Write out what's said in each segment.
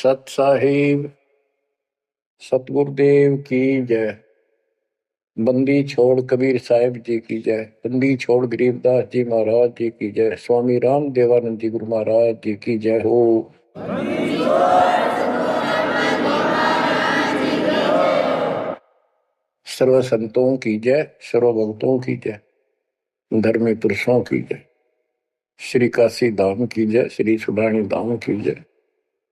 सत साहिब सतगुरुदेव की जय। बंदी छोड़ कबीर साहिब जी की जय। बंदी छोड़ गरीबदास जी महाराज जी की जय। स्वामी राम देवानंद जी गुरु महाराज जी की जय हो। सर्व संतों की जय, सर्व भक्तों की जय, धर्मी पुरुषों की जय। श्री काशी धाम की जय, श्री सुडानी धाम की जय,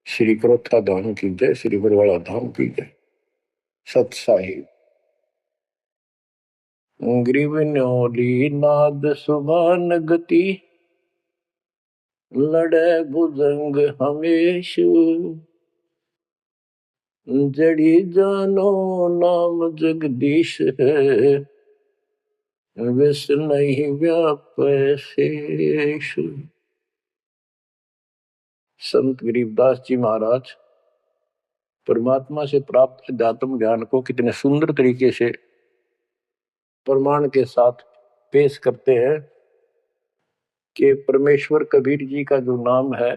श्री क्रोथा धाम की जय, श्री बरवाड़ा धाम की जय। सत साहिब ग्रीव न्योली नाद सुभान गति, लड़े भुजंग हमेश, जड़ी जानो नाम जगदीश है, विष नहीं व्यापे शेष। संत गरीबदास जी महाराज परमात्मा से प्राप्त अध्यात्म ज्ञान को कितने सुंदर तरीके से प्रमाण के साथ पेश करते हैं कि परमेश्वर कबीर जी का जो नाम है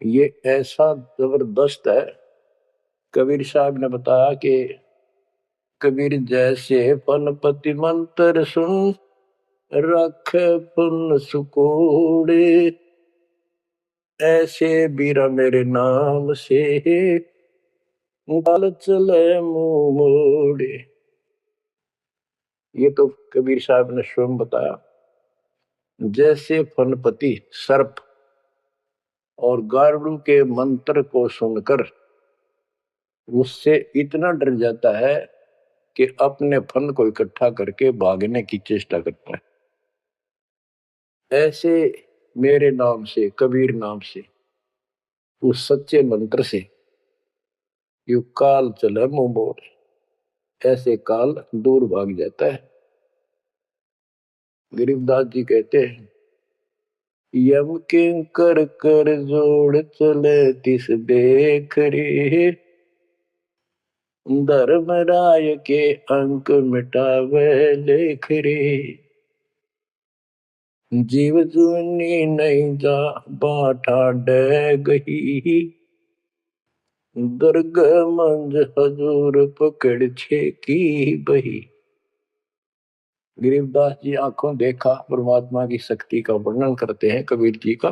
ये ऐसा जबरदस्त है। कबीर साहब ने बताया कि कबीर जैसे फनपति मंत्र सुन, रख पुन सुकोड़े, ऐसे बीरा मेरे नाम से गाल चले मुंह मोड़े। ये तो कबीर साहब ने स्वयं बताया। जैसे फनपति सर्प और गारुड़ के मंत्र को सुनकर उससे इतना डर जाता है कि अपने फन को इकट्ठा करके भागने की चेष्टा करता है, ऐसे मेरे नाम से, कबीर नाम से, उस सच्चे मंत्र से यू काल चले मुंह मोड़, ऐसे काल दूर भाग जाता है। गरीबदास जी कहते हैं, यम किंकर कर जोड़ चले तिस देख रे, धर्मराय के अंक मिटावे लेख रे, जीव जूनी नहीं जा बाठा डे गही, दर्ग मंज हजूर पकड़ छे की बही। गरीबदास जी आंखों देखा परमात्मा की शक्ति का वर्णन करते हैं कबीर जी का,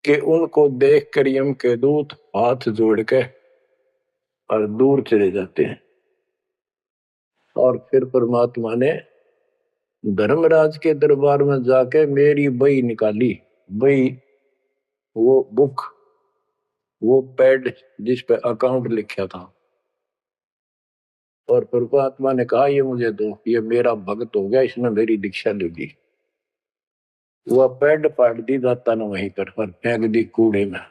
कि उनको देख कर यम के दूत हाथ जोड़ के और दूर चले जाते हैं। और फिर परमात्मा ने धर्मराज के दरबार में जाके मेरी बही निकाली। बही वो बुक, वो पैड जिस पे अकाउंट लिखा था, और परमात्मा ने कहा ये मुझे दो, ये मेरा भक्त हो गया, इसने मेरी दीक्षा ले ली। वह पैड पाट दी जाता न वहीं पर फेंक दी कूड़े में।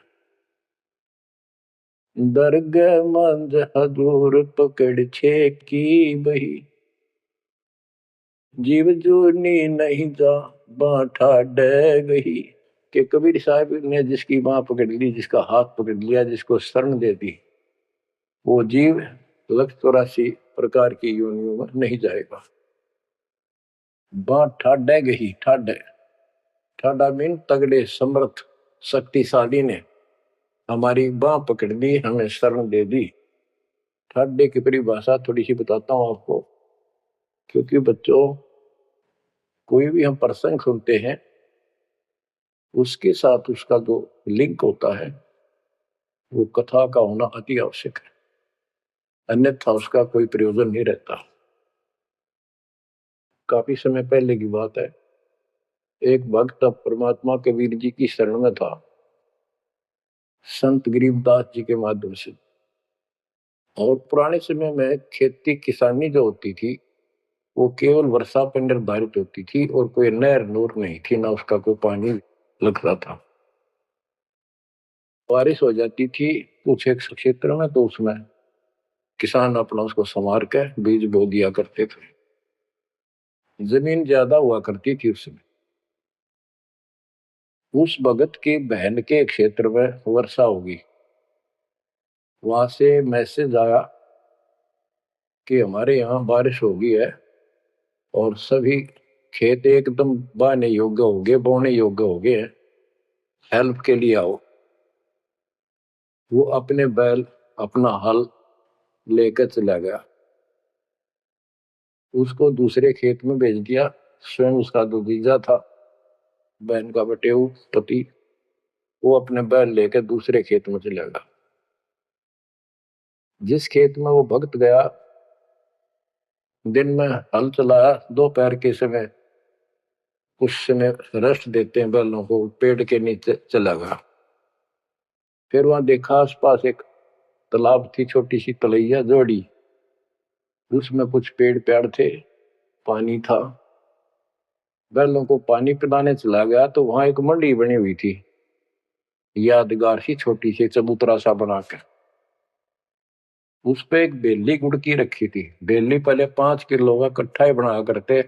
दर्ग मंज हजूर पकड़ छे की बही, जीव जूनी नहीं जा बाठा डे गही। कि कबीर साहब ने जिसकी बाह पकड़ ली, जिसका हाथ पकड़ लिया, जिसको शरण दे दी, वो जीव 184 प्रकार की योनियों में नहीं जाएगा। बाह ठाडे गही, ठाडे ठाडा मीन तगड़े, समर्थ, शक्तिशाली ने हमारी बाह पकड़ ली, हमें शरण दे दी। ठाडे की परिभाषा थोड़ी सी बताता हूं आपको, क्योंकि बच्चों कोई भी हम प्रसंग सुनते हैं उसके साथ उसका जो लिंक होता है वो कथा का होना अति आवश्यक है, अन्यथा उसका कोई प्रयोजन नहीं रहता। काफी समय पहले की बात है, एक भक्त अब परमात्मा कबीर जी की शरण में था, संत गरीबदास जी के माध्यम से। और पुराने समय में खेती किसानी जो होती थी वो केवल वर्षा पर निर्धारित होती थी, और कोई नहर नूर नहीं थी, ना उसका कोई पानी लगता था। बारिश हो जाती थी कुछ एक क्षेत्र में तो उसमें किसान अपना उसको संवार के बीज बो दिया करते थे। जमीन ज्यादा हुआ करती थी उसमें। उस भगत की बहन के क्षेत्र में वर्षा होगी, वहां से मैसेज आया कि हमारे यहाँ बारिश हो गई है और सभी खेत एकदम बाने योग्य हो गए, बोने योग्य हो गए हैं, हेल्प के लिए आओ। वो अपने बैल अपना हल लेकर चला गया, उसको दूसरे खेत में भेज दिया। स्वयं उसका जो जीजा था, बहन का बटेऊ पति, वो अपने बैल लेकर दूसरे खेत में चला गया। जिस खेत में वो भक्त गया, दिन में हल चलाया, दोपहर के समय उस समय रेस्ट देते हैं बैलों को, पेड़ के नीचे चला गया। फिर वहां देखा आसपास एक तालाब थी, छोटी सी तलैया जोड़ी, उसमें कुछ पेड़ पेड़ थे, पानी था। बैलों को पानी पिलाने चला गया तो वहां एक मंडी बनी हुई थी, यादगार सी छोटी सी चबूतरा सा बनाकर। उस पे एक बेली गुड़ की रखी थी। बेली पहले 5 किलो का कट्ठा ही बना करते,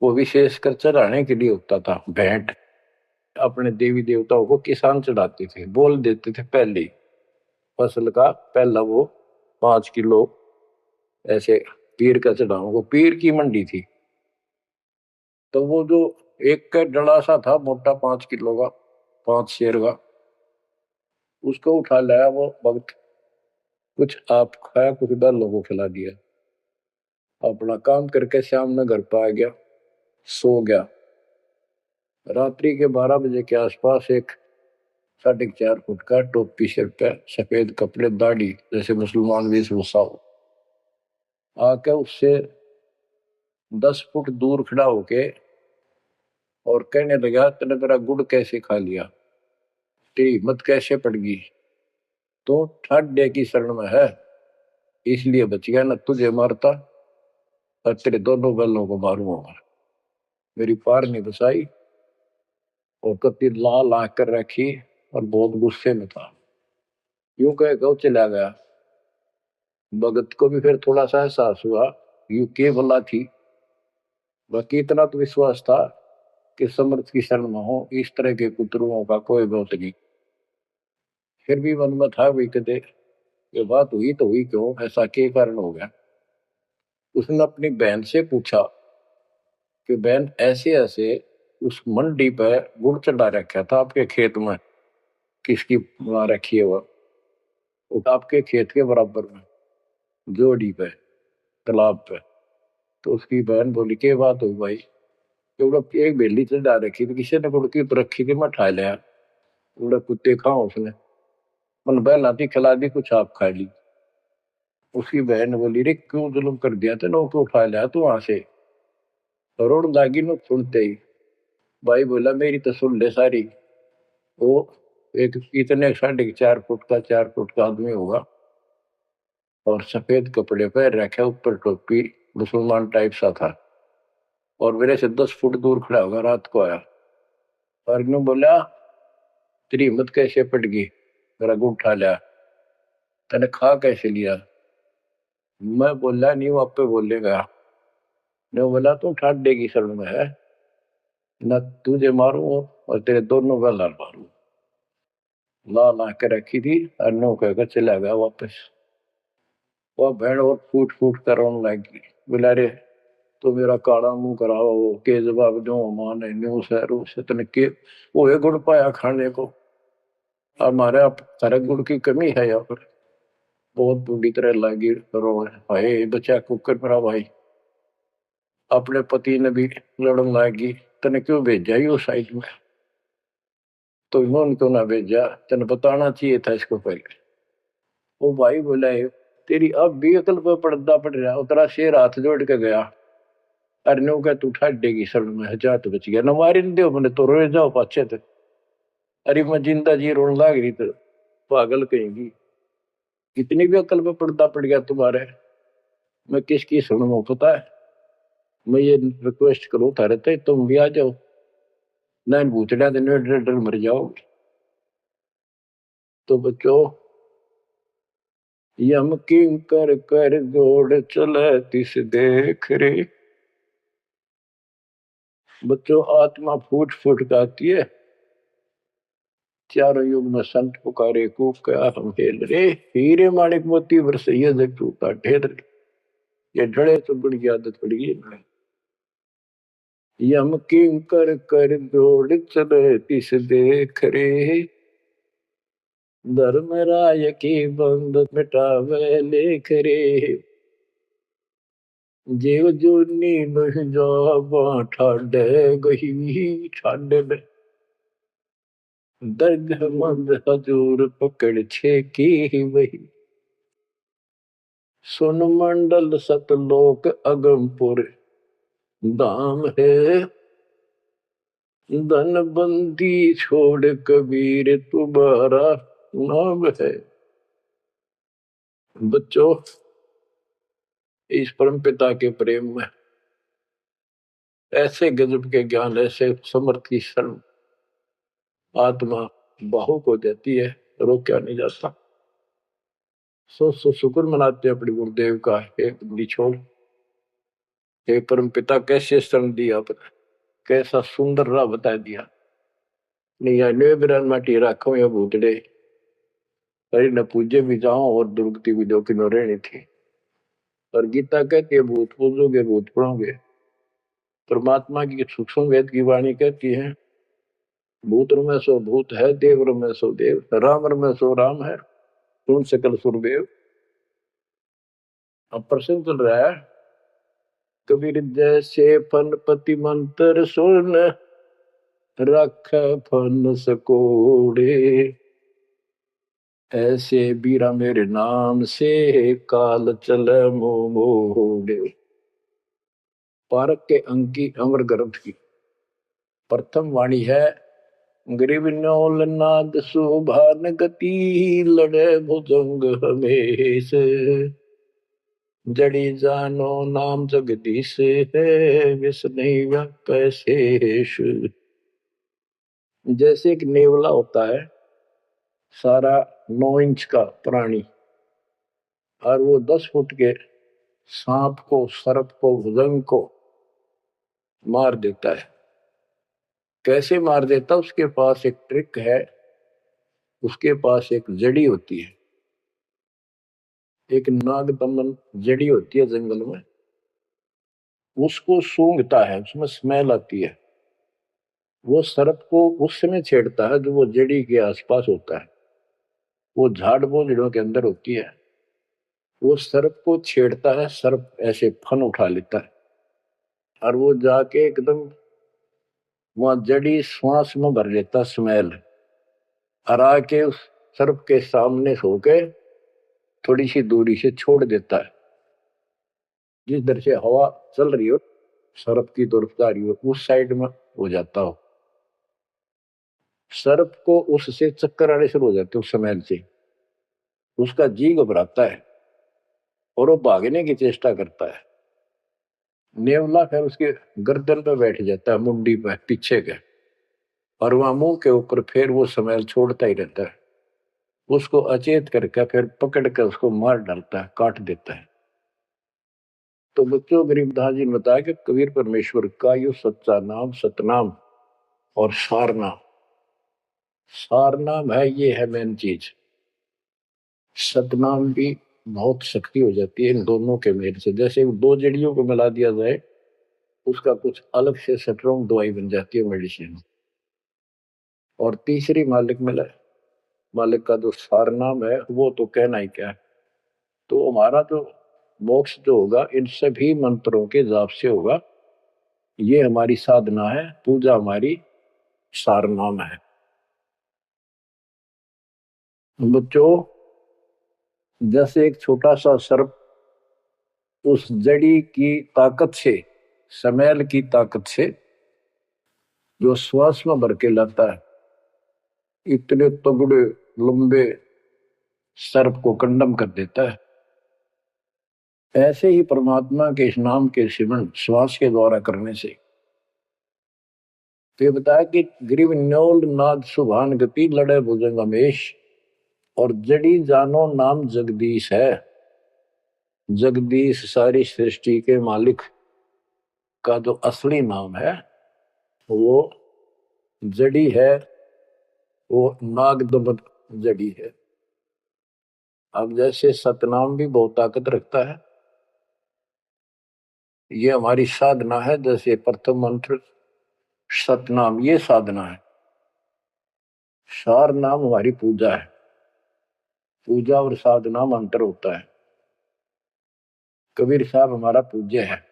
वो विशेषकर चढ़ाने के लिए होता था, भेंट। अपने देवी देवताओं को किसान चढ़ाते थे, बोल देते थे पहले ही फसल का पहला वो 5 किलो ऐसे पीर का चढ़ाओ। वो पीर की मंडी थी। तो वो जो एक का डला सा था मोटा 5 किलो का, 5 शेर का, उसको उठा लाया वो भक्त। कुछ आप खाया, कुछ बैलों को खिला दिया, अपना काम करके शाम में घर पर आ गया, सो गया। रात्रि के 12 बजे के आसपास एक 4.5 फुट का, टोपी सिर पे, सफेद कपड़े, दाढ़ी, जैसे मुसलमान वेशभूषा हो, आके उससे 10 फुट दूर खड़ा होके और कहने लगा, तूने मेरा गुड़ कैसे खा लिया, तेरी हिम्मत कैसे पड़ गई, तो ठाड्डे की शरण में है इसलिए बच गया, न तुझे मारता और तेरे दोनों बैलों को मारूंगा। मेरी पार नहीं बसाई और कति लाल आंख कर रखी और बहुत गुस्से में था। यूं कह गौ चला गया। भगत को भी फिर थोड़ा सा एहसास हुआ, यू के भला थी। बाकी इतना तो विश्वास था कि समर्थ की शरण में हो, इस तरह के कुतरुओं का कोई बहुत नहीं। फिर भी मन में था वही कदे, ये बात हुई तो हुई क्यों, ऐसा क्या कारण हो गया। उसने अपनी बहन से पूछा कि बहन, ऐसे ऐसे उस मंडी पे गुड़ चढ़ा रखा था आपके खेत में, किसकी वहां रखी है वो आपके खेत के बराबर में, जोड़ी पे, तालाब पे। तो उसकी बहन बोली, के बात हुई भाई, क्योंकि एक बेली चढ़ा रखी थी, किसी ने गुड़ की ऊपर रखी थी, मैं उठा लिया, गुड़ कुत्ते खाओ उसने, मन बहला दी, खिला दी, कुछ आप खा ली। उसकी बहन ने बोली, रे क्यों जुल्म कर दिया तेने, को उठा लिया तू वहां से। रोड लागी न सुनते ही भाई बोला, मेरी तो सुन ले सारी। वो एक इतने 4.5 फुट का, 4 फुट का आदमी होगा और सफेद कपड़े पहन रखे, ऊपर टोपी, मुसलमान टाइप सा था, और मेरे से 10 फुट दूर खड़ा होगा, रात को आया और यूं बोला, तेरी हिम्मत कैसे पट गई, मेरा गुड़ उठा लिया, तने खा कैसे लिया। मैं बोला नहीं, वो आप पे बोलेगा। ने बोला, तू ठाट देगी शरण में है, न तुझे मारू और तेरे दोनों का लाल मारू। ला ला के रखी थी, अन्नों कहकर चला गया वापस। वह भेड़ और फूट फूट कर रोने लगी, बोला, रे तो मेरा काला मुंह कराओ के जवाब दो, मान न्यू शहरों से तने के वो ये गुड़ पाया खाने को, हमारे अब सारे गुड़ की कमी है यहाँ पर। बहुत बुरी तरह लगी रो, भाई बचा कुकर मेरा भाई। अपने पति ने भी लड़न लगी, तने क्यों भेजा ही उस साइड में, तो इन्होंने क्यों ना भेजा, तेने बताना चाहिए था इसको पहले। वो भाई बोला, तेरी अब भी अकल पर पर्दा पड़ रहा, उतरा शेर हाथ जोड़ के गया, अरे नो क्या तू ठाट देगी सर में, जा तो बच गया, न मारी न दो मैंने तो रोए जाओ पाछे थे। अरे मैं जिंदा जी रोने लाग रही तो पागल कहेंगी, इतनी भी अकल पे पर्दा पड़ गया तुम्हारे, मैं किसकी सुनूं पता है। मैं ये रिक्वेस्ट करूं थारे ते, तुम भी आ जाओ, ना इन भूतड़िया दिन डर डर मर जाओगे। तो बच्चों, यम किं कर जोड़ चले तिस देख रे। बच्चों, आत्मा फूट फूट गाती है, चारों युग में संत पुकारे, कूक क्या हम हेल रे, हीरे माणिक मोती बरसैया जग टूटा ढेर रे। ये डरे तो बड़ी आदत पड़ गई इनमें। यम किं कर जोड़ चले तिस देख रे। धर्म राय की बंद मिटावे लेख रे, जीव जूनी बह जा ठाडे गही ठाडे में, दर्ग मंद हजूर पकड़ छे की वही, सुन मंडल सतलोक अगमपुर धाम है, धन बंदी छोड़ कबीर तुम्हारा नाम है। बच्चों, इस परम पिता के प्रेम में ऐसे गजब के ज्ञान, ऐसे समर्थ की शरण आत्मा बाहुक हो जाती है, रोका नहीं जाता। सो शुक्र मनाते अपने गुरुदेव का, एक निछोड़ हे परम पिता कैसे शरण दिया, कैसा सुंदर राह बता दिया। नहीं बिरान माटी राखो या भूतड़े, अरे न पूजे भी जाओ और दुर्गति भी दो किनो रहनी थी। और गीता कहती है भूत पूजोगे भूत पढ़ोगे। परमात्मा की सूक्ष्म वेद की वाणी कहती है भूत में सो भूत है, देव में सो देव, राम में सो राम है, सुन सकल सुरदेव। अब प्रश्न चल रहा है, कबीर जैसे फनपति मंत्र सुन रख फन सकोड़े, ऐसे बीरा मेरे नाम से काल चल मोड़े। पारक के अंक की अमर ग्रंथ की प्रथम वाणी है, गरीब नौल नाद सुभान गति, लड़े भुजंग हमेश, जड़ी जानो नाम जगदीश है, विष नहीं व्यापै शेष। जैसे एक नेवला होता है सारा 9 इंच का प्राणी, और वो 10 फुट के सांप को, सर्प को, भुजंग को मार देता है। कैसे मार देता, उसके पास एक ट्रिक है, उसके पास एक जड़ी होती है, एक नागदमन जड़ी होती है जंगल में, उसको सूंघता है, उसमें स्मेल आती है। वो सर्प को उस समय छेड़ता है जो वो जड़ी के आसपास होता है, वो झाड़ बोझड़ों के अंदर होती है। वो सर्प को छेड़ता है, सर्प ऐसे फन उठा लेता है और वो जाके एकदम वहां जड़ी श्वास में भर लेता स्मेल, और आके उस सर्प के सामने सो के थोड़ी सी दूरी से छोड़ देता है। जिस दर से हवा चल रही हो, सर्प की तरफ जा रही हो, उस साइड में हो जाता हो। सर्प को उससे चक्कर आने शुरू हो जाते उस स्मेल से, उसका जी घबराता है और वो भागने की चेष्टा करता है। नेवला फिर उसके गर्दन पे बैठ जाता है, मुंडी पे पीछे के, और वहां मुंह के ऊपर फिर वो स्मेल छोड़ता ही रहता है। उसको अचेत करके फिर पकड़ कर उसको मार डालता है, काट देता है। तो बच्चों, गरीबदास जी ने बताया कि कबीर परमेश्वर का यो सच्चा नाम सतनाम और सारनाम, सारनाम है, ये है मेन चीज। सतनाम भी बहुत शक्ति हो जाती है इन दोनों के मेल से। जैसे दो जड़ियों को मिला दिया जाए, उसका कुछ अलग से स्ट्रॉन्ग दवाई बन जाती है, मेडिसिन। और तीसरी मालिक मिला, मालिक का जो सारनाम है वो तो कहना ही क्या है। तो हमारा जो मोक्ष जो होगा इन सभी मंत्रों के जाप से होगा। ये हमारी साधना है, पूजा हमारी सारनाम है। बच्चों, जैसे एक छोटा सा सर्प उस जड़ी की ताकत से, स्मेल की ताकत से जो श्वास में भर के लाता है, इतने तगड़े लंबे सर्प को कंडम कर देता है, ऐसे ही परमात्मा के इस नाम के सिमरन श्वास के द्वारा करने से। तो ये बताया कि ग्रीव न्योल नाद सुभान गति, लड़े भुजंग हमेश, और जड़ी जानो नाम जगदीश है। जगदीश सारी सृष्टि के मालिक का जो असली नाम है वो जड़ी है, वो नागदमन जड़ी है। अब जैसे सतनाम भी बहुत ताकत रखता है, ये हमारी साधना है। जैसे प्रथम मंत्र सतनाम, ये साधना है। सार नाम हमारी पूजा है। पूजा और साधना में अंतर होता है। कबीर साहब हमारा पूज्य है।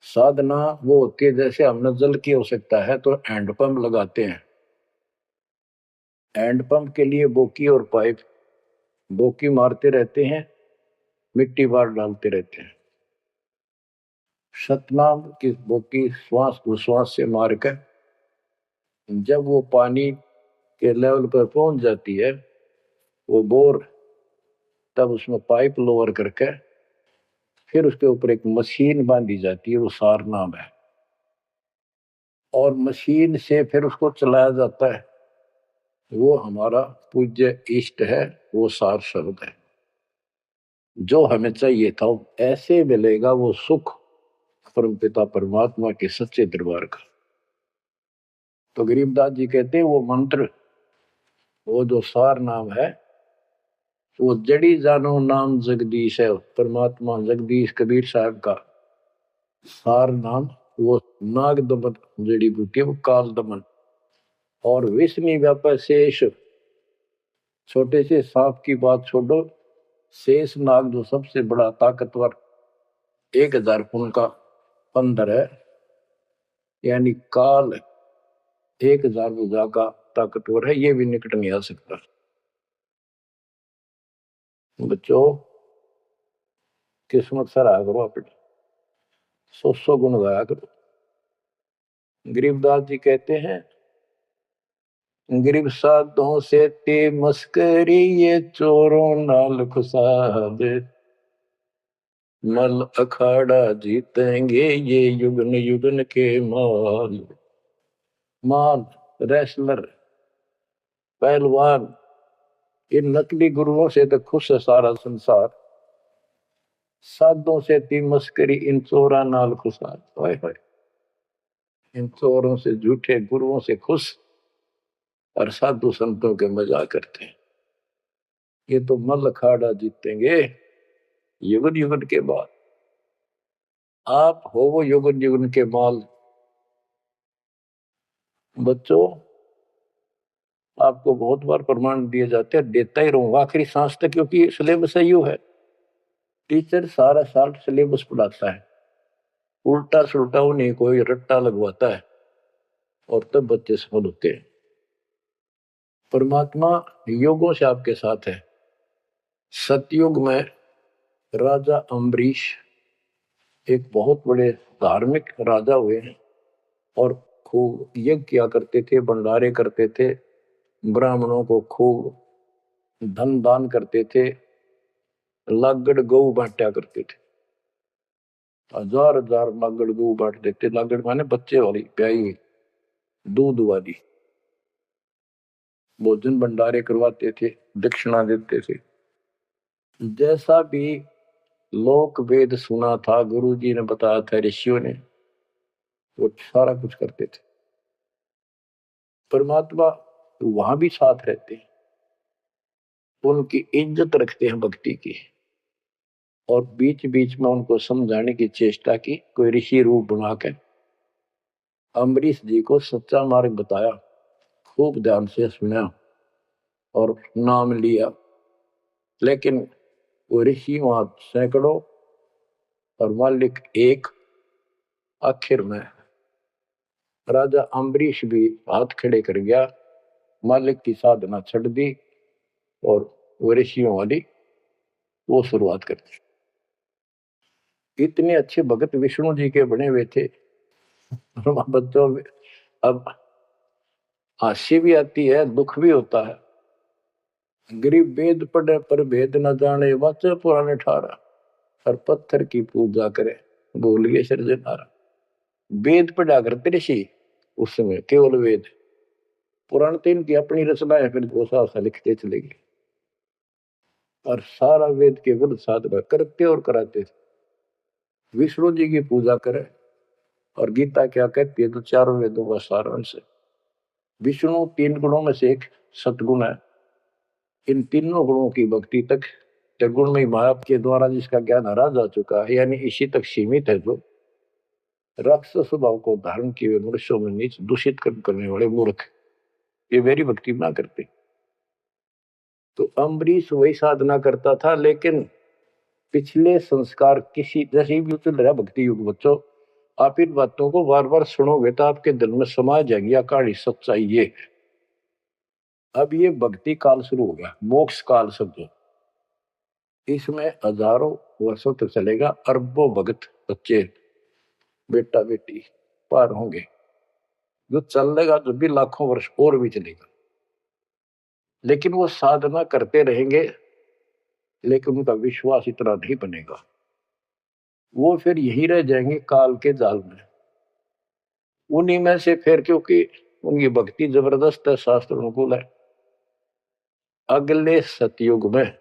साधना वो होती है जैसे हमने जल की आवश्यकता है तो हैंडपंप लगाते हैं। हैंडपंप के लिए बोकी और पाइप, बोकी मारते रहते हैं, मिट्टी बाहर डालते रहते हैं। सतनाम की बोकी श्वास उश्वास से मारकर जब वो पानी के लेवल पर पहुंच जाती है, वो बोर, तब उसमें पाइप लोअर करके फिर उसके ऊपर एक मशीन बांधी जाती है, वो सार नाम है, और मशीन से फिर उसको चलाया जाता है। वो हमारा पूज्य इष्ट है, वो सार शब्द है जो हमें चाहिए था। ऐसे मिलेगा वो सुख परमपिता परमात्मा के सच्चे दरबार का। तो गरीबदास जी कहते हैं वो मंत्र, वो जो सार नाम है, वो जड़ी जानो नाम जगदीश है। परमात्मा जगदीश कबीर साहब का सार नाम वो नाग दमन जड़ी बूटी, वो काल दमन। और विष्णु व्यापार शेष, छोटे से सांप की बात छोड़ो, शेष नाग जो सबसे बड़ा ताकतवर 1000 फुट का बंदर है, यानी काल 1000 भुजा का ताकतवर है, ये भी निकट नहीं आ सकता। बच्चों किस्मत सराहा करो अपनी, 100 गुण गाया करो। गरीबदास जी कहते हैं, गरीब साधों से ते मस्करी, ये चोरों नाल खुशाद, मल अखाड़ा जीतेंगे ये युगन युगन के माल। माल, रेसलर, पहलवान, इन नकली गुरुओं से तो खुश है सारा संसार। साधों से ती मस्करी, इन चोरा नाल खुशाद। हाय हाय, इन चोरों से, झूठे गुरुओं से खुश और साधु संतों के मजाक करते हैं। ये तो मल अखाड़ा जीतेंगे युगन युगन के बाद। आप हो वो युगन युगन के माल। बच्चों आपको बहुत बार प्रमाण दिए जाते हैं, देता ही रहूंगा आखिरी सांस तक, क्योंकि सिलेबस यू है। टीचर सारा साल सिलेबस पढ़ाता है, उल्टा सुल्टा उन्हें कोई रट्टा लगवाता है, और तब बच्चे सफल होते हैं। परमात्मा योगों से आपके साथ है। सतयुग में राजा अम्बरीश एक बहुत बड़े धार्मिक राजा हुए हैं, और खूब यज्ञ किया करते थे, भंडारे करते थे, ब्राह्मणों को खूब धन दान करते थे, लागड़ गऊ बांटा करते थे। 1000 लागड़ गऊ बांट देते। लागड़ माने बच्चे वाली, प्याई, दूध वाली। भोजन भंडारे करवाते थे, दक्षिणा देते थे। जैसा भी लोक वेद सुना था, गुरु जी ने बताया था, ऋषियों ने, वो सारा कुछ करते थे। परमात्मा वहां भी साथ रहते हैं, उनकी इज्जत रखते हैं भक्ति की, और बीच बीच में उनको समझाने की चेष्टा की। कोई ऋषि रूप बनाकर अम्बरीश जी को सच्चा मार्ग बताया, खूब ध्यान से सुना और नाम लिया। लेकिन वो ऋषि वहां सैकड़ों और मालिक एक। आखिर में राजा अम्बरीश भी हाथ खड़े कर गया, मालिक की साधना छड़ दी, और वो ऋषियों वाली वो शुरुआत कर दी। इतने अच्छे भगत विष्णु जी के बने हुए थे। बच्चों में अब हंसी भी आती है, दुख भी होता है। गरीब वेद पढ़े पर भेद न जाने, वाचे पुराने ठारा, और पत्थर की पूजा करे, बोलिए सृजनहारा। वेद पढ़ा करते ऋषि उस समय, केवल वेद। पुराण तो इनकी अपनी रचना है, फिर वो सा लिखते चलेगी, और सारा वेद के विरुद्ध साधना करते और कराते थे। विष्णु जी की पूजा करे, और गीता क्या कहती है, तो चारों वेदों का सारांश है। विष्णु 3 गुणों में से एक सतगुण है। इन तीनों गुणों की भक्ति तक त्रिगुण में माया के द्वारा जिसका ज्ञान हरा जा चुका है, यानी इसी तक सीमित है। जो राक्षस स्वभाव को धारण किए मनुष्यों में नीच दूषित कर्म करने वाले मूर्ख, ये मेरी भक्ति ना करते। तो अम्बरीश वही साधना करता था, लेकिन पिछले संस्कार किसी जैसे भी चल रहा भक्ति युग बच्चों, आप इन बातों को बार बार सुनोगे तो आपके दिल में समा जाएगी कहानी सच्चाई ये। अब ये भक्ति काल शुरू हो गया, मोक्ष काल समझो। इसमें हजारों वर्षों तक चलेगा, अरबों भगत बच्चे बेटा बेटी पार होंगे, जो चलेगा जब भी लाखों वर्ष और भी चलेगा। लेकिन वो साधना करते रहेंगे, लेकिन उनका विश्वास इतना नहीं बनेगा, वो फिर यही रह जाएंगे काल के जाल में। उन्हीं में से फिर, क्योंकि उनकी भक्ति जबरदस्त है, शास्त्र अनुकूल है, अगले सतयुग में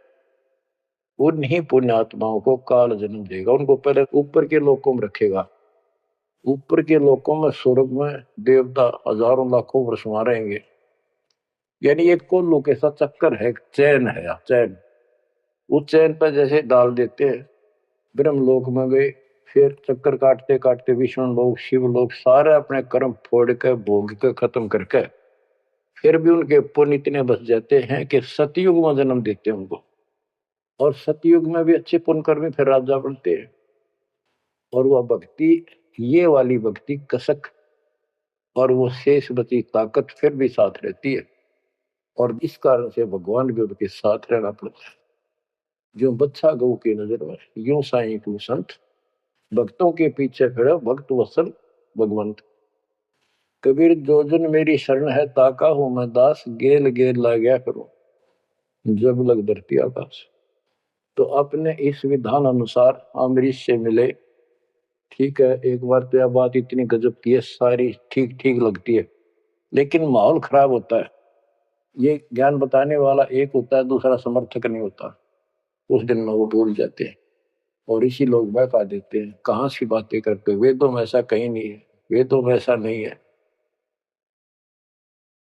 उन्हीं पुण्यात्माओं को काल जन्म देगा। उनको पहले ऊपर के लोकों में रखेगा, ऊपर के लोकों में स्वर्ग में देवता हजारों लाखों वर्ष वहां रहेंगे। यानी एक कोल्लू के साथ चक्कर है, चैन है, चैन। उस चैन पर जैसे डाल देते हैं, ब्रह्मलोक में गए, फिर चक्कर काटते काटते विष्णु लोक शिव लोक सारे अपने कर्म फोड़ के भोग के खत्म करके फिर भी उनके पुण्य इतने बच जाते हैं कि सतयुग में जन्म देते हैं उनको। और सतयुग में भी अच्छे पुण्य कर्मी फिर राजा बनते हैं। और वह भक्ति, ये वाली भक्ति कसक और वो शेष बची ताकत फिर भी साथ रहती है। और इस कारण से भगवान भी उनके साथ रहना पड़ता है। जो बच्चा गौ की नजर में, यूं साईं को संत, भक्तों के पीछे खड़े भक्त वत्सल भगवंत। कबीर जो जन मेरी शरण है, ताका हूं मैं दास, गेल गेल ला गया करूं जब लग धरती आकाश। तो अपने इस विधान अनुसार अमरीश से मिले। ठीक है, एक बार तो यह बात इतनी गजब की है, सारी ठीक ठीक लगती है, लेकिन माहौल खराब होता है। ये ज्ञान बताने वाला एक होता है, दूसरा समर्थक नहीं होता। उस दिन में वो भूल जाते हैं और इसी लोग बहका देते हैं, कहाँ सी बातें करते, वेदों में ऐसा कहीं नहीं है, वेदों में ऐसा नहीं है।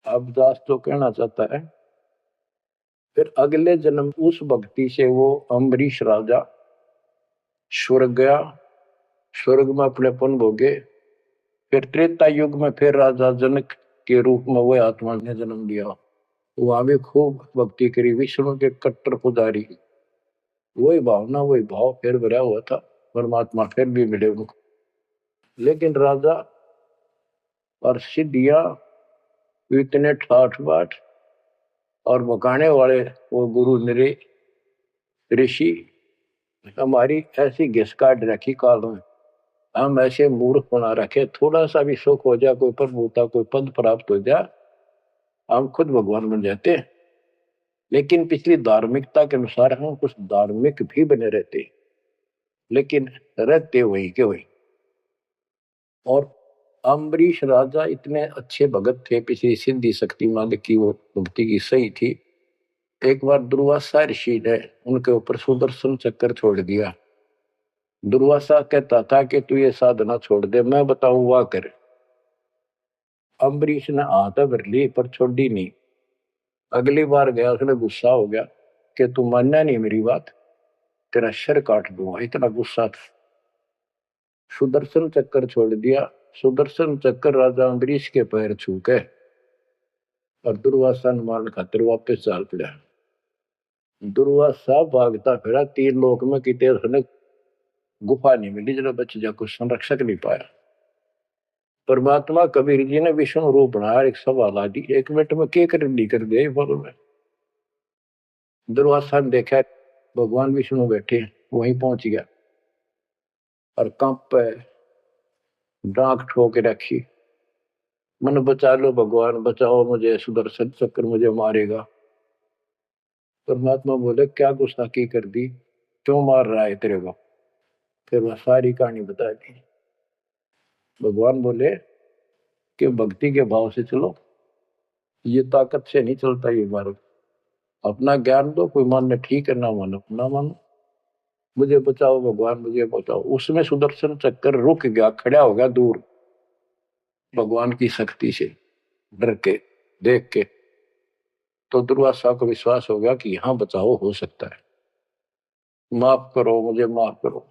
अब दास तो कहना चाहता है, फिर अगले जन्म उस भक्ति से वो अम्बरीश राजा स्वर्ग गया, स्वर्ग में अपने पुण्य भोगे। फिर त्रेता युग में फिर राजा जनक के रूप में वह आत्मा ने जन्म लिया। वहां भी खूब भक्ति करी, विष्णु के कट्टर पुजारी। वही भावना वही भाव फिर भरा हुआ था, परमात्मा फिर भी मिले उनको। लेकिन राजा और सिद्धियां इतने ठाठ बाट और मकाने वाले वो गुरु निरे ऋषि हमारी ऐसी घिस काट रखी काल में, हम ऐसे मूर्ख बना रखे, थोड़ा सा भी सुख हो जाए, कोई प्रभुता कोई पद प्राप्त हो जाए, हम खुद भगवान बन जाते हैं। लेकिन पिछली धार्मिकता के अनुसार हम कुछ धार्मिक भी बने रहते, लेकिन रहते वही के वही। और अम्बरीश राजा इतने अच्छे भगत थे, पिछली सिद्धि शक्ति मालिक की वो भक्ति की सही थी। एक बार दुर्वासा ऋषि ने उनके ऊपर सुदर्शन चक्कर छोड़ दिया। दुर्वासा कहता था कि तू ये साधना छोड़ दे, मैं बताऊं वाह कर। अम्बरीश ने हाथ भर ली पर छोड़ी नहीं। अगली बार गया, उसने गुस्सा हो गया कि तू मानना नहीं मेरी बात, तेरा सिर काट दूंगा, इतना गुस्सा था। सुदर्शन चक्कर छोड़ दिया। सुदर्शन चक्कर राजा अम्बरीश के पैर छू के और दुर्वासा ने मारने खातिर वापस चाल पड़ा। दुर्वासा भागता फिरा तीन लोक में, कितने उसने गुफा नहीं मिली जरा बच जा, कुछ संरक्षक नहीं पाया। परमात्मा कबीर जी ने विष्णु रूप बनाया, एक सभा ला दी, 1 मिनट में के कर दी कर दिया बोलो में। दुर्वासा ने देखा भगवान विष्णु बैठे, वहीं पहुंच गया और कंप पे डांक ठोक रखी, मन बचा लो भगवान, बचाओ मुझे, सुदर्शन चक्कर मुझे मारेगा। परमात्मा बोले क्या गुस्ताखी कर दी, क्यों मार रहा है तेरे को। फिर वह सारी कहानी बता दी। भगवान बोले कि भक्ति के भाव से चलो, ये ताकत से नहीं चलता ये मार्ग। अपना ज्ञान दो, कोई मानने ठीक है, ना मानो ना मानो, मुझे बचाओ भगवान, मुझे बचाओ। उसमें सुदर्शन चक्कर रुक गया, खड़ा हो गया दूर, भगवान की शक्ति से डर के देख के। तो दुर्वासा को विश्वास हो गया कि यहाँ बचाओ हो सकता है, माफ करो मुझे, माफ करो।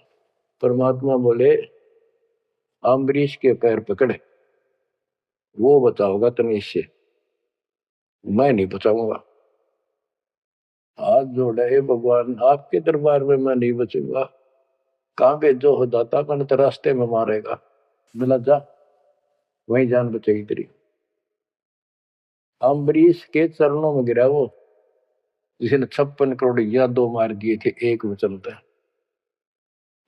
परमात्मा बोले अम्बरीश के पैर पकड़े, वो बचाओगा तुम्हें, इससे मैं नहीं बचाऊंगा। हाथ जोड़े, हे भगवान आपके दरबार में मैं नहीं बचूंगा, कहाँ भेजो हो दाता, मैंने तो रास्ते में मारेगा। मिला जा, वही जान बचेगी तेरी। अम्बरीश के चरणों में गिरा वो, जिसने 56 करोड़ यादव मार दिए थे एक में चलता है।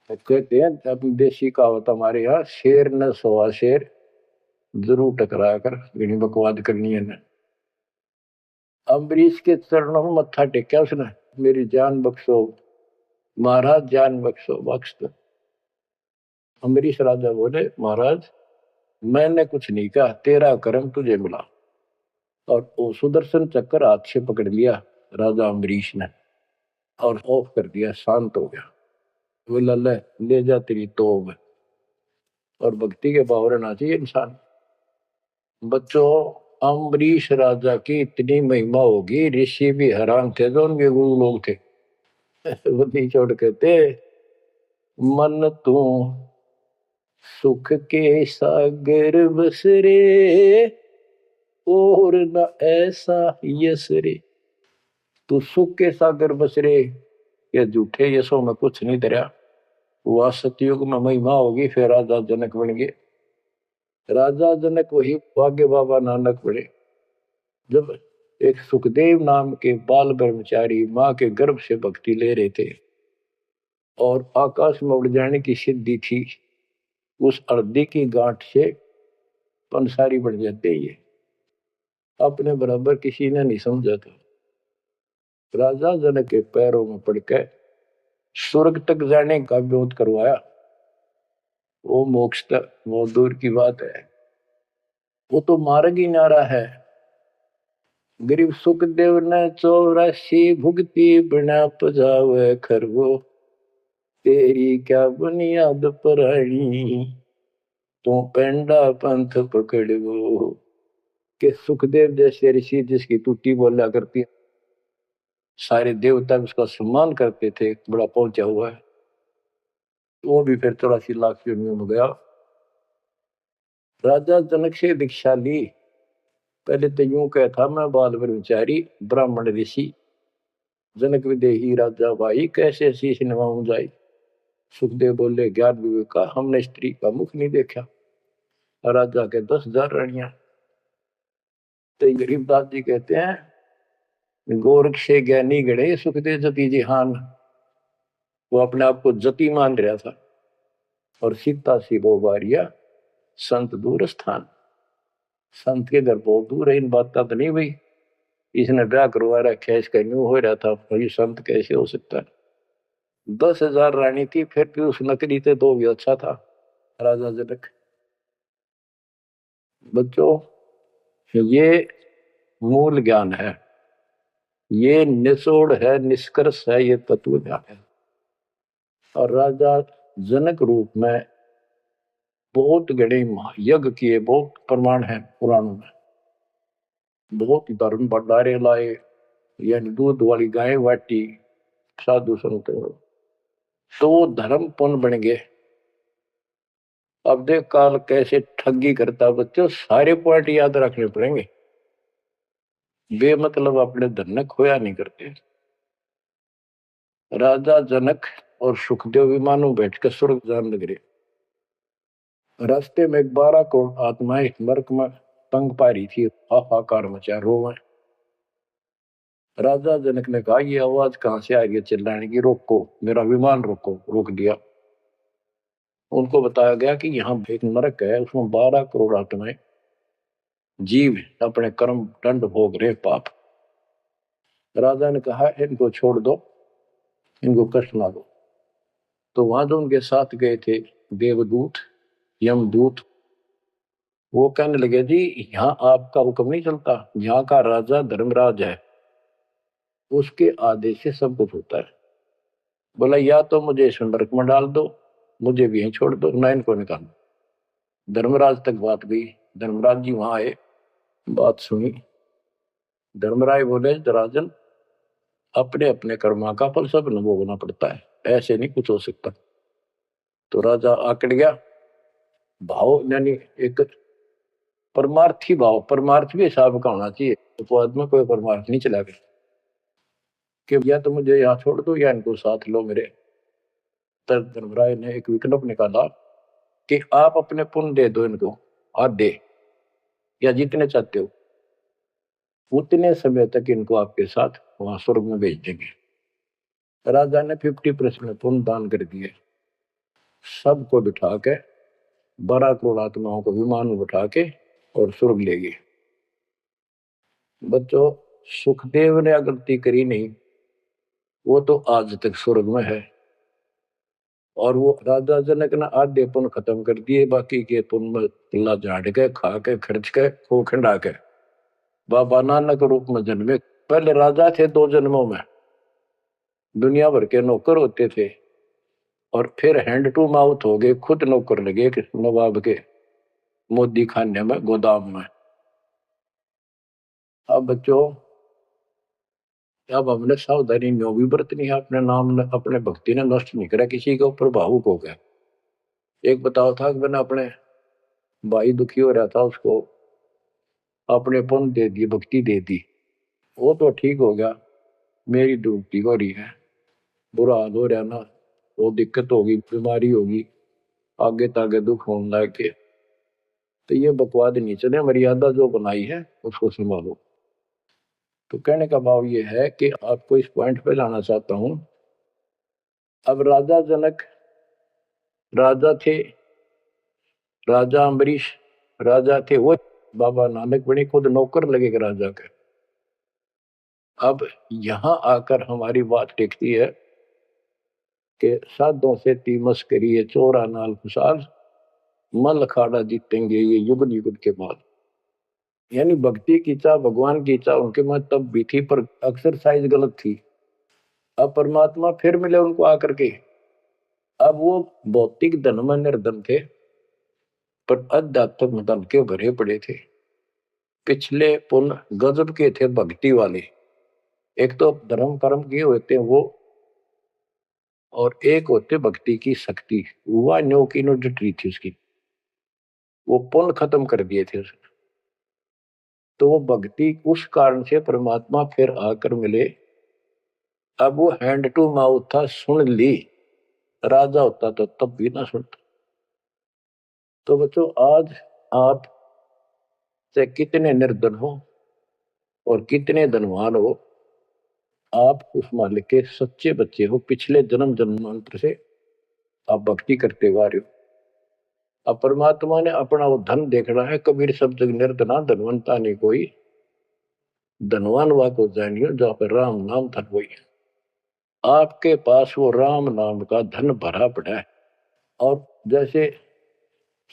तो कहते हैं अपनी देसी कहावत हमारे यहाँ, शेर न सोआ शेर, जरूर टकरा कर घनी बकवाद करनी है ना। अम्बरीश के चरणों में मत्था टेका उसने, मेरी जान बख्शो महाराज, जान बख्शो, बख्श दो। अम्बरीश राजा बोले, महाराज मैंने कुछ नहीं कहा, तेरा कर्म तुझे मिला। और वो सुदर्शन चक्कर हाथ से पकड़ लिया राजा अम्बरीश ने, और ऑफ कर दिया, शांत हो गया। बोला ले जा तेरी तोब। और भक्ति के भाव रहना चाहिए इंसान। बच्चों, अम्बरीश राजा की इतनी महिमा होगी, ऋषि भी हैरान थे जो उनके गुरु लोग थे। वो नहीं छोड़ कहते, मन तू सुख के सागर बस रे, और न ऐसा यस रे। तू सुख के सागर बस रे, ये झूठे यशों में कुछ नहीं धरा। वह सतयुग में महिमा होगी, फिर राजा जनक बन गए। राजा जनक वही भाग्य बाबा नानक बने। जब एक सुखदेव नाम के बाल ब्रह्मचारी माँ के गर्भ से भक्ति ले रहे थे और आकाश में उड़ जाने की सिद्धि थी, उस अर्धी की गांठ से पंसारी बन जाते ये, अपने बराबर किसी ने नहीं समझा था। राजा जनक के पैरों में पड़कर स्वर्ग तक जाने का विरोध करवाया। वो मोक्ष तक वो दूर की बात है, वो तो मार्ग ही नारा है। गरीब सुखदेव ने 84 भुगती बिना पजावे खरगो, तेरी क्या बुनियाद परानी, तू पेंडा पंथ पकड़ो। के सुखदेव जैसे ऋषि जिसकी टूटी बोला करती, सारे देवता उसका सम्मान करते थे, बड़ा पहुंचा हुआ है। वो भी फिर 84 लाख योनियों में गया। राजा जनक से दीक्षा ली। पहले तो यूं कहता, मैं बाल ब्रह्मचारी ब्राह्मण ऋषि, जनक विदेही राजा भाई, कैसे शीश नवाऊं जाई। सुखदेव बोले, ज्ञान विवेक का हमने स्त्री का मुख नहीं देखा। राजा के 10,000 रानियां। तो गरीबदास जी कहते हैं, गोरख से ज्ञानी गणे सुखदेव जति जिहान। वो अपने आप को जति मान रहा था। और सीता सी वो बारिया, संत दूर स्थान। संत के घर बहुत दूर है, इन बात का तो नहीं भाई इसने ब्याह करवा रखा है, इसका न्यू हो रहा था, भाई संत कैसे हो सकता है। 10,000 रानी थी, फिर भी उस नकली थे तो भी अच्छा था राजा जनक। बच्चों, ये मूल ज्ञान है, ये निचोड़ है, निष्कर्ष है, ये तत्व ज्ञान है। और राजा जनक रूप में बहुत गणे यज्ञ किए, बहुत प्रमाण है पुराणों में। बहुत धर्म भंडारे लाए, यानी दूध वाली गाय बाटी साधु संत, तो वो धर्म पुण्य बन गए। अब देख काल कैसे ठगी करता बच्चों, सारे पॉइंट याद रखने पड़ेंगे। बेमतलब अपने धन ने खोया नहीं करते। राजा जनक और सुखदेव विमानों बैठकर स्वर्ग जान लग रहे। रास्ते में 12 करोड़ आत्माएं नरक में तंग पा रही थी, हाहाकार मचा रो में। राजा जनक ने कहा, ये आवाज कहां से आ रही है चिल्लाने की, रोको मेरा विमान रोको। रोक दिया। उनको बताया गया कि यहाँ एक नरक है, उसमें 12 करोड़ आत्माएं जीव अपने कर्म दंड भोग रहे, पाप। राजा ने कहा, इनको छोड़ दो, इनको कष्ट ना दो। तो वहां जो उनके साथ गए थे देवदूत, यमदूत, वो कहने लगे, जी यहाँ आपका हुक्म नहीं चलता, यहाँ का राजा धर्मराज है, उसके आदेश से सब कुछ होता है। बोला, या तो मुझे इस नरक में डाल दो, मुझे भी यहीं छोड़ दो, ना इनको निकाल। धर्मराज तक बात गई। धर्मराज जी वहां आए, बात सुनी। धर्मराय बोले, राजन अपने अपने कर्मा का फल सब न भोगना पड़ता है, ऐसे नहीं कुछ हो सकता। तो राजा आकड़ गया। भाव यानी एक परमार्थी भाव, परमार्थ भी हिसाब का होना चाहिए, उपवाद में कोई परमार्थ नहीं चला गया। कि या तो मुझे यहाँ छोड़ दो या इनको साथ लो मेरे। तब धर्मराय ने एक विकल्प निकाला कि आप अपने पुण्य दे दो इनको, आधे या जितने चाहते हो, उतने समय तक इनको आपके साथ वहां स्वर्ग में भेज देंगे। राजा ने 50% पुण्य दान कर दिए। सबको बिठा के 12 करोड़ आत्माओं को विमान में बिठा के और स्वर्ग ले गए। बच्चों, सुखदेव ने गलती करी नहीं, वो तो आज तक स्वर्ग में है। और वो राजा जनक ने आधे पुण्य खत्म कर दिए, बाकी के पुण्य में किला झाड़ के खा के खर्च के खो खंडा के बाबा नानक रूप में जन्मे। पहले राजा थे 2 जन्मों में, दुनिया भर के नौकर होते थे, और फिर हैंड टू माउथ हो गए, खुद नौकर लगे नवाब के मोदी खाने में, गोदाम में। अब बच्चों, अब हमने सावधानी न्यो भी बरतनी है, अपने नाम अपने भक्ति ने नष्ट नहीं करा, किसी के ऊपर भावुक हो गया। एक बताओ था कि मैंने अपने भाई दुखी हो रहा था, उसको अपने पुण्य दे दिए, भक्ति दे दी, वो तो ठीक हो गया। मेरी डूबती हो रही है, बुरा हाल हो रहा ना, वो दिक्कत होगी, बीमारी होगी, आगे तागे दुख होने लग के, तो ये बकवाद नहीं चले, मर्यादा जो बनाई है उसको संभालो। तो कहने का भाव ये है कि आपको इस पॉइंट पे लाना चाहता हूं। अब राजा जनक राजा थे, राजा अम्बरीश राजा थे, वो बाबा नानक बने खुद नौकर लगेगा राजा के। अब यहां आकर हमारी बात टिकती है कि साधों से तीमस करिए चोरा नाल खुशाल, मल अखाड़ा जीतेंगे ये युग युग के बाद। यानी भक्ति की चाह, भगवान की चाह उनके में तब भी थी, पर एक्सरसाइज गलत थी। अब परमात्मा फिर मिले उनको आकर के। अब वो भौतिक धन में निर्धन थे, पर आध्यात्मिक धन के भरे पड़े थे। पिछले पुण्य गजब के थे, भक्ति वाले। एक तो धर्म कर्म किए होते हैं वो, और एक होते भक्ति की शक्ति। हुआ न्यो की नो डटी थी उसकी, वो पुण्य खत्म कर दिए थे उसने। तो वो भक्ति उस कारण से परमात्मा फिर आकर मिले। अब वो हैंड टू माउथ था, सुन ली। राजा होता तो तब भी ना सुनता। तो बच्चों, आज आप से कितने निर्धन हो और कितने धनवान हो, आप उस मालिक के सच्चे बच्चे हो। पिछले जन्म जन्मांतर से आप भक्ति करते हुए आ रहे हो। अब परमात्मा ने अपना वो धन देखना है। कबीर शब्द निर्धना धनवंता नहीं कोई, धनवान वा को जानियो जहाँ पर राम नाम धन वही। आपके पास वो राम नाम का धन भरा पड़ा है। और जैसे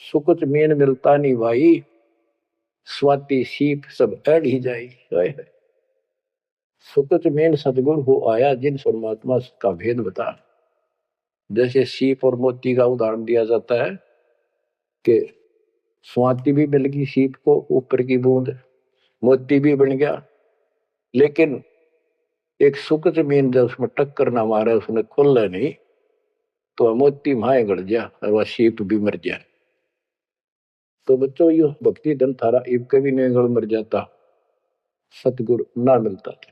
सुकुच मीन मिलता नहीं भाई, स्वाति सीप सब अड़ ही जाई। सुकुच मीन सतगुरु हो आया, जिन परमात्मा का भेद बता। जैसे सीप और मोती का उदाहरण दिया जाता है कि स्वाति भी मिल गई सीप को, ऊपर की बूंद, मोती भी बन गया। लेकिन एक सुख जमीन जब उसमें टक्कर ना मारे, उसने खुल नहीं, तो मोती माए गड़ गया और वह सीप भी मर गया। तो बच्चों, ये भक्ति धन थारा इब कभी नहीं गड़ मर जाता, सतगुरु ना मिलता था।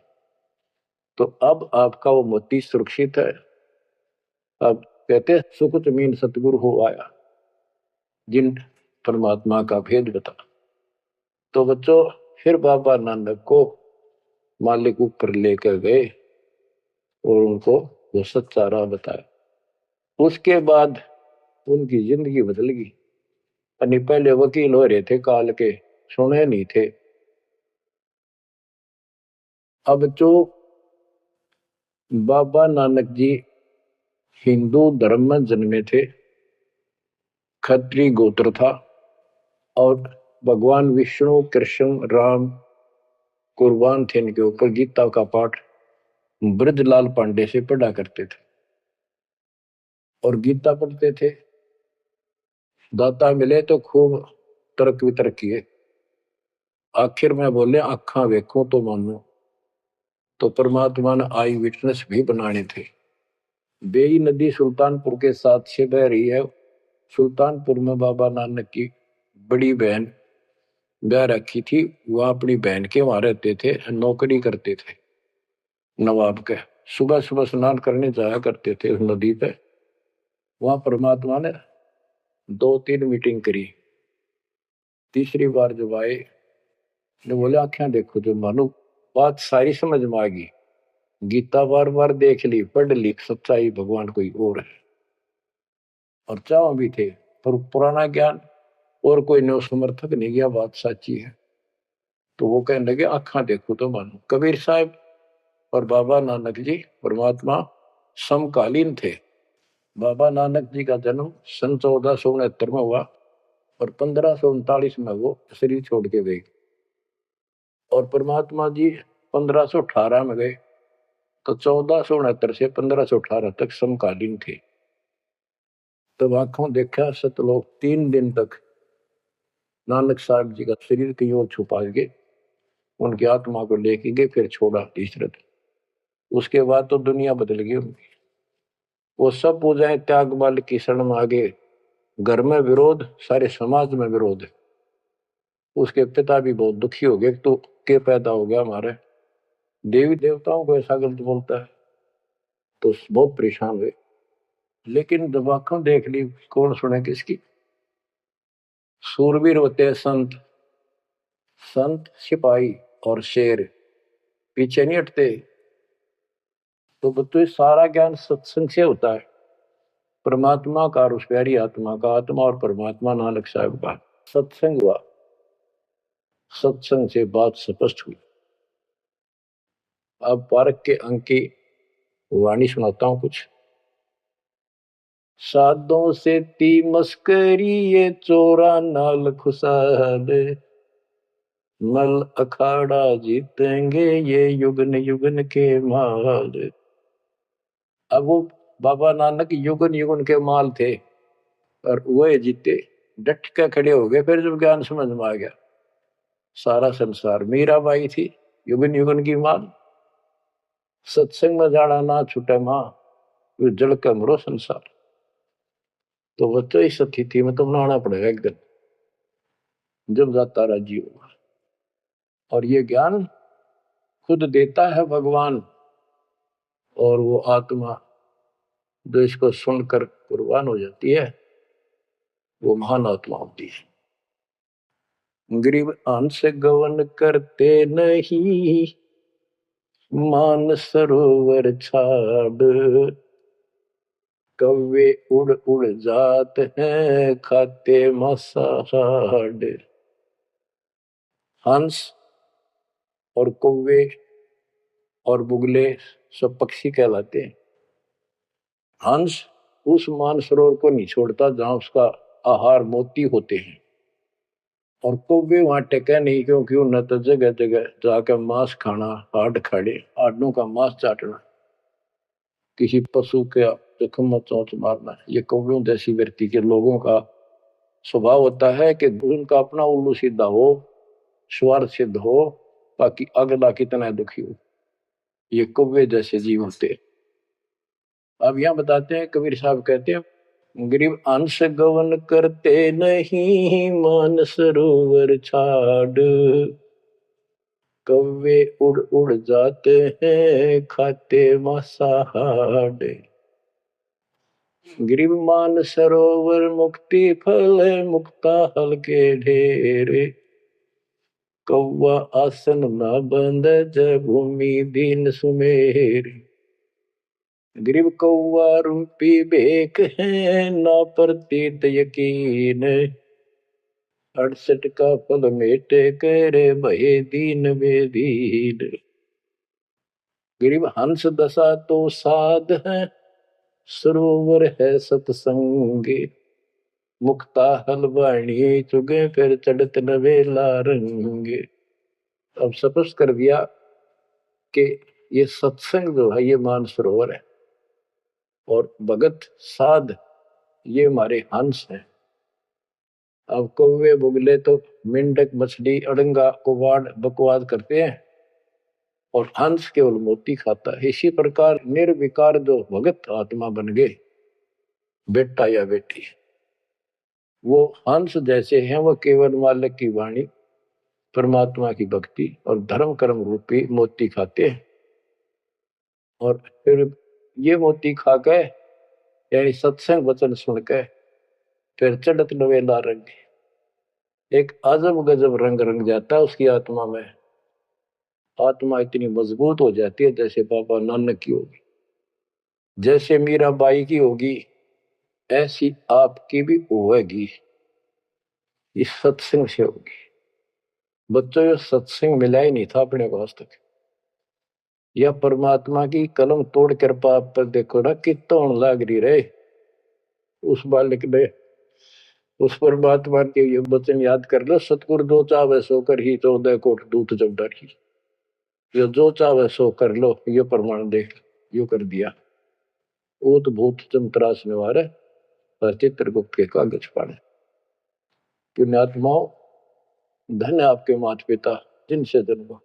तो अब आपका वो मोती सुरक्षित है। अब कहते सुख जमीन सतगुरु हो आया, जिन परमात्मा का भेद बता। तो बच्चों, फिर बाबा नानक को मालिक ऊपर लेकर गए और उनको वो सच्चा राह बताया। उसके बाद उनकी जिंदगी बदल गई। यानी पहले वकील हो रहे थे काल के, सुने नहीं थे। अब जो बाबा नानक जी हिंदू धर्म में जन्मे थे, खत्री गोत्र था, और भगवान विष्णु कृष्ण राम कुर्बान थे इनके ऊपर। गीता का पाठ ब्रजलाल पांडे से पढ़ा करते थे, और गीता पढ़ते थे। दाता मिले तो खूब तर्क वितर्क किए। आखिर में बोले अखा वेखो तो मानो। तो परमात्मा ने आई विटनेस भी बनाने थे। बेई नदी सुल्तानपुर के साथ से बह रही है। सुल्तानपुर में बाबा नानक की बड़ी बहन ब्याह रखी थी, वह अपनी बहन के वहां रहते थे, नौकरी करते थे नवाब के। सुबह सुबह स्नान करने जाया करते थे उस नदी पे। वहां परमात्मा ने 2-3 मीटिंग करी। तीसरी बार जब आए ने बोले आंखें देखो, जो मानो बात सारी समझ में आ गई। गीता बार बार देख ली, पढ़ ली, सच्चाई भगवान कोई और है। और चाव भी थे, पर पुराना ज्ञान और कोई नो समर्थक नहीं गया, बात सच्ची है। तो वो कहने लगे आंखा देखो तो मानो। कबीर साहब और बाबा नानक जी परमात्मा समकालीन थे। बाबा नानक जी का जन्म सन 1469 में हुआ और 1539 में वो शरीर छोड़ के गए। और परमात्मा जी 1518 में गए। तो 1469 से 1518 तक समकालीन थे। तब आंखों देखा सतलोक 3 दिन तक नानक साहब जी का शरीर कहीं और छुपा के उनकी आत्मा को लेके गए, फिर छोड़ा तीसरे। उसके बाद तो दुनिया बदल गई उनकी। वो सब पूजाएं त्याग बाल की शरण में आगे। घर में विरोध, सारे समाज में विरोध। उसके पिता भी बहुत दुखी हो गए, तो के पैदा हो गया हमारे, देवी देवताओं को ऐसा गलत बोलता है। तो बहुत परेशान हुए। लेकिन जब आंखों देख ली, कौन सुने किसकी। सूरवीर होते हैं संत, संत सिपाही और शेर पीछे नहीं हटते। तो बच्चों सारा ज्ञान सत्संग से होता है। परमात्मा का और उस प्यारी आत्मा का, आत्मा और परमात्मा नानक साहब का सत्संग हुआ। सत्संग से बात स्पष्ट हुई। अब पारक के अंक की वाणी सुनाता हूं कुछ। साधों से ती मस्करी ये चोरा नाल खुशाद, नल अखाड़ा जीतेंगे ये युगन युगन के माल। अब वो बाबा नानक युगन युगन के माल थे और वह जीते, डट के खड़े हो गए। फिर जब ज्ञान समझ में आ गया, सारा संसार मीराबाई थी युगन युगन की माल। सत्संग में जाना ना छूटे मां, जल का मरो संसार। तो बच्चों इस स्थिति में तो बनाना पड़ेगा एक दिन, जब जाता राजी होगा। और ये ज्ञान खुद देता है भगवान। और वो आत्मा जो इसको सुनकर कुर्बान हो जाती है, वो महान आत्मा होती है। गरीब अंश गवन करते नहीं, मान सरोवर छाड़, कौवे उड़ उड़ जात हैं खाते मांसाहार। हंस और कौवे और बुगले सब पक्षी कहलाते हैं। हंस उस मानसरोवर को नहीं छोड़ता जहां उसका आहार मोती होते हैं। और कौवे वहां टेके नहीं, क्योंकि उन्हें तो जगह जगह जाकर मांस खाना, हाड खाड़े, हाडों का मांस चाटना, किसी पशु के जख्म में चोंच मारना, ये कौवियों जैसी व्यक्ति के लोगों का स्वभाव होता है कि उनका अपना उल्लू सीधा हो, स्वार्थ सिद्ध हो, ताकि अगला कितना दुखी हो। ये कौवे जैसे जीव होते। अब यहाँ बताते हैं, कबीर साहब कहते हैं गरीब अंश गवन करते नहीं, मान सरोवर छाड़, कौवे उड़ उड़ जाते हैं खाते मांसाहार। गिरिव मान सरोवर मुक्ति फल, मुक्ता हल के ढेरे, कौवा आसन न बंद जब भूमि दीन सुमेर। गिरिव कौवा रूपी बेक है ना प्रतीत यकीन, 68 का फल मेटे करे भय दीन बेदीन। गिरिव हंस दशा तो साध है, सरोवर है सतसंग, मुक्ता हलवाणी चुगे फिर चढ़त नवेला रंग। अब स्पष्ट कर दिया कि ये सत्संग जो है ये मानसरोवर है, और भगत साध ये हमारे हंस हैं। अब कौवे बुगले तो मेंढक मछली अड़ंगा कुवाड़ बकवाद करते हैं, और हंस केवल मोती खाता है। इसी प्रकार निर्विकार जो भगत आत्मा बन गए, बेटा या बेटी, वो हंस जैसे हैं। वो केवल मालिक की वाणी, परमात्मा की भक्ति और धर्म कर्म रूपी मोती खाते हैं। और फिर ये मोती खा के यानी सत्संग वचन सुन के फिर चढ़त नवेला रंग, एक अजब गजब रंग रंग जाता है उसकी आत्मा में। आत्मा इतनी मजबूत हो जाती है जैसे बाबा नानक की होगी, जैसे मीराबाई की होगी, ऐसी आपकी भी होगी, इस सत्संग से होगी। बच्चों ये सत्संग मिला ही नहीं था अपने को आज तक। यह परमात्मा की कलम तोड़ कृपा आप पर देखो ना कितों लाग रही रहे उस बालक ने। उस परमात्मा के ये वचन याद कर लो, सतगुरु जो चावे सो कर ही 14 कोट दूत जब डरी। ये जो चावे सो कर लो, ये प्रमाण देख यो कर दिया। ऊत भूत चमत्रास निवारे और चित्रगुप्त के कागज पाड़े। पुण्यात्माओं, धन्य आपके माता पिता जिनसे जन्म,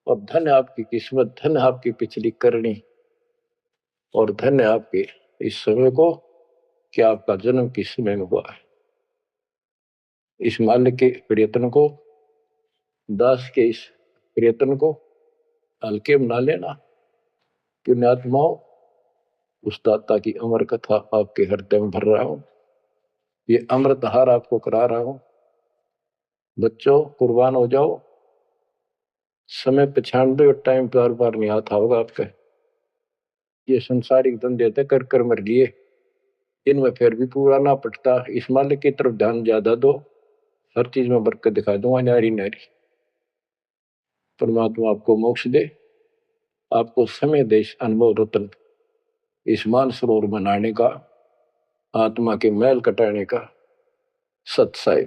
और धन्य आपकी किस्मत, धन्य आपकी पिछली करनी, और धन्य आपके इस समय को कि आपका जन्म किस समय में हुआ है। इस माल्य के प्रयत्न को, दास के इस प्रयत्न को हल्के में ना लेना। पुण्यात्माओं, उस दाता की अमर कथा आपके हृदय में भर रहा हूं, ये अमृतहार आपको करा रहा हूं। बच्चों कुर्बान हो जाओ, समय पहचान दो, टाइम बार बार नहीं आता होगा आपका। ये संसारिक धंधे थे कर कर मर लिए, इनमें फिर भी पूरा ना पटता। इस मालिक की तरफ ध्यान ज्यादा दो, हर चीज में बरकत दिखा दूंगा नारी नारी। परमात्मा आपको मोक्ष दे, आपको समय दे इस अनुभव रत्न, इस मानसरोवर बनाने का, आत्मा के मैल कटाने का सत्साई।